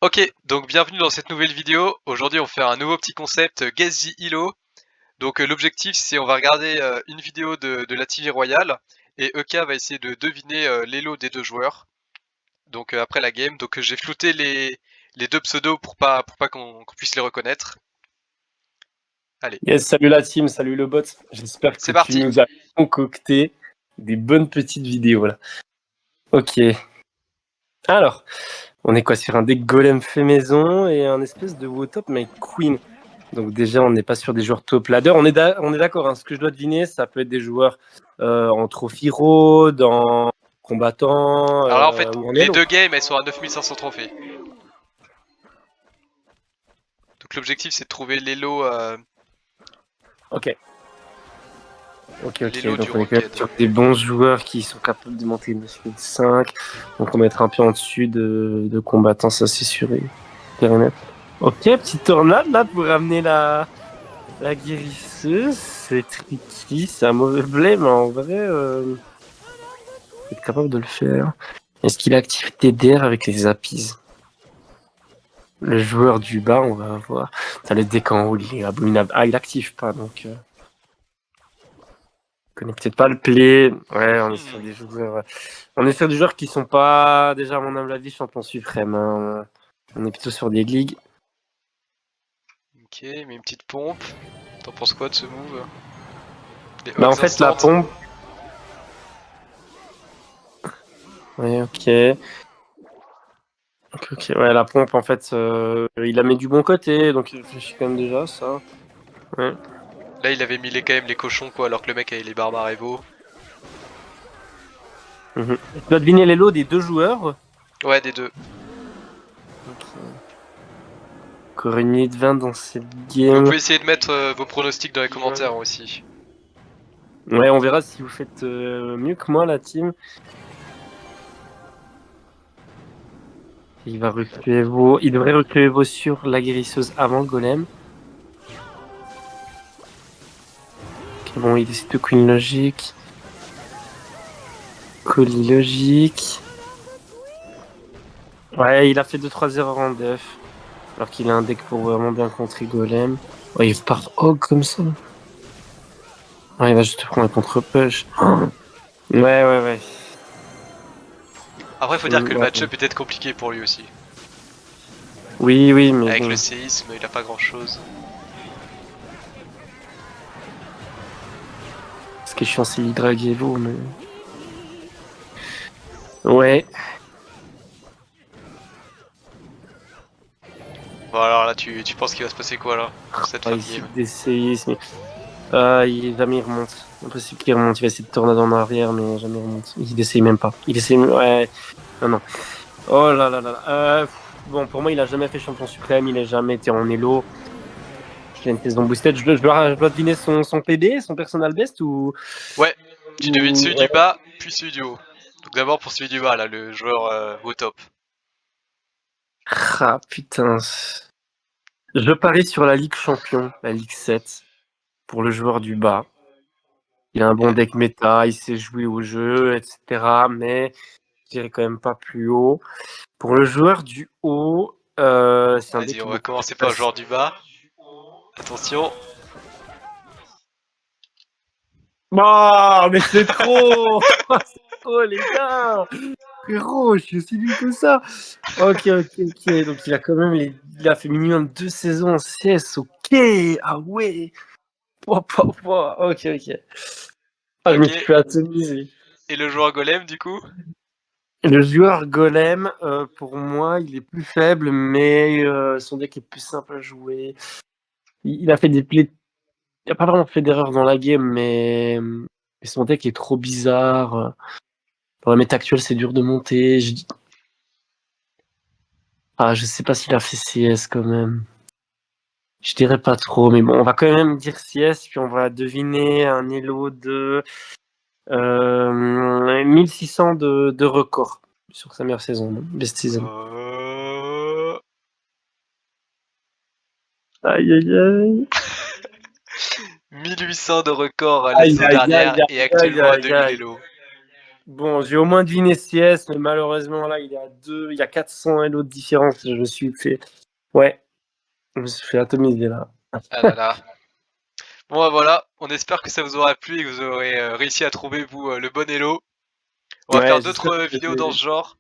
Ok, donc bienvenue dans cette nouvelle vidéo. Aujourd'hui, on fait un nouveau petit concept Guess the Elo. Donc l'objectif, c'est on va regarder une vidéo de la TV Royale et EK va essayer de deviner l'elo des deux joueurs. Donc après la game, donc j'ai flouté les deux pseudos pour pas qu'on puisse les reconnaître. Allez, Yes, salut la team, salut le bot. J'espère que c'est tu parti. nous as concocté des bonnes petites vidéos là. Ok. Alors, on est quoi sur un deck golem fait maison et un espèce de Wotop mais Queen. Donc déjà, on n'est pas sur des joueurs top ladder. On est d'accord, hein. Ce que je dois deviner, ça peut être des joueurs en trophy road, en combattant Alors là, en fait, ou en les elo. deux games, elles sont à 9500 trophées. Donc l'objectif, c'est de trouver Ok. Ok. l'elo du Donc on est quand même Rocket. sur des bons joueurs qui sont capables de monter 9005. Donc on va être un peu en dessus de combattants, ça c'est sûr. Clair et net. Ok, petite tornade là pour ramener la guérisseuse. C'est tricky, c'est un mauvais play, mais en vrai, faut être capable de le faire. Est-ce qu'il active TDR avec les appies? Le joueur du bas, on va voir. T'as le deck en haut, il est abominable. Ah, il active pas, donc connaît peut-être pas le play. Ouais, on est sur des joueurs. On est sur des joueurs qui sont pas déjà, à mon humble avis, champion suprême, hein. On est plutôt sur des ligues. Ok, mais une petite pompe. T'en penses quoi de ce move? Les Bah en Hogs fait, la instant. pompe. Ouais, ok. Ok, ouais, la pompe, en fait, il la met du bon côté, donc il réfléchit quand même déjà à ça. Ouais. Là, il avait mis quand même les cochons, quoi, alors que le mec avait les barbares Evo. Tu dois deviner les lots des deux joueurs. Ouais, des deux. Ok. Encore une minute 20 dans cette Vous game. pouvez essayer de mettre vos pronostics dans les commentaires aussi. Ouais, on verra si vous faites mieux que moi, la team. Il va reculer Evo. Il devrait reculer Evo sur la guérisseuse avant le golem. Ok, bon, il décide de Queen logique. Colis logique. Ouais, il a fait 2-3 erreurs en def. Alors qu'il a un deck pour vraiment bien contrer golem. Ouais, il part hog comme ça. Ouais, il va juste te prendre un contre-push. Ouais. Après, faut dire que le Ouais. match-up est peut-être compliqué pour lui aussi. Oui, mais Avec le bon. séisme, il a pas grand-chose. Ce qui est chiant, c'est l'Hydra Evo, mais. Ouais. Bon, alors là, tu penses qu'il va se passer quoi, là, sur cette fin Ouais, de il game? cite des séismes. Jamais il remonte. Impossible qu'il remonte. Il va essayer de tourner en arrière, mais jamais il remonte. Il essaye même pas. Il essaye. Ouais. Non. Oh là. Bon, pour moi, il a jamais fait champion suprême. Il a jamais été en Elo. Il a une saison boosted. Je dois deviner son PB, son personal best Ouais, tu devines celui du Ouais. bas, puis celui du haut. Donc d'abord pour celui du bas, là, le joueur au top. Ah, putain. Je parie sur la Ligue Champion, la Ligue 7, pour le joueur du bas. Il a un bon Yeah. deck méta, il sait jouer au jeu, etc. Mais je dirais quand même pas plus haut. Pour le joueur du haut, c'est un deck Vas-y, qui on est va beaucoup plus commencer par le facile. joueur du bas. Attention. Oh, mais c'est trop! C'est trop, les gars! Frérot, je suis aussi nul que ça. Ok. Donc il a quand même il a fait minimum 2 saisons en CS. Ok. Ah ouais. Ok. Ah, je me Ok. suis fait atomiser. Et le joueur golem, du coup? Le joueur golem, pour moi, il est plus faible, mais son deck est plus simple à jouer. Il a fait des plays. Il a pas vraiment fait d'erreur dans la game, mais son deck est trop bizarre. Dans la méta actuelle, c'est dur de monter. Je sais pas s'il a fait CS quand même. Je dirais pas trop, mais bon, on va quand même dire CS, puis on va deviner un elo de 1600 de record sur sa meilleure saison, best season. Euh... Aïe. 1800 de record la Aïe, saison aïe, aïe, dernière et aïe, aïe, actuellement à aïe, 2000 aïe. Elo. Bon, j'ai au moins deviné CS, mais malheureusement, là, il y a 400 Elo de différence. Je me suis fait. Ouais, je me suis fait atomiser là. Ah là là. Bon bah voilà, on espère que ça vous aura plu et que vous aurez réussi à trouver vous le bon Elo. On va faire Ouais, d'autres vidéos dans ce genre.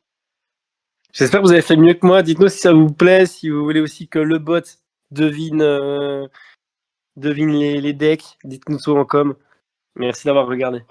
j'espère que vous avez fait mieux que moi. Dites-nous si ça vous plaît, si vous voulez aussi que le bot devine, devine les decks. Dites-nous tout en com. Merci d'avoir regardé.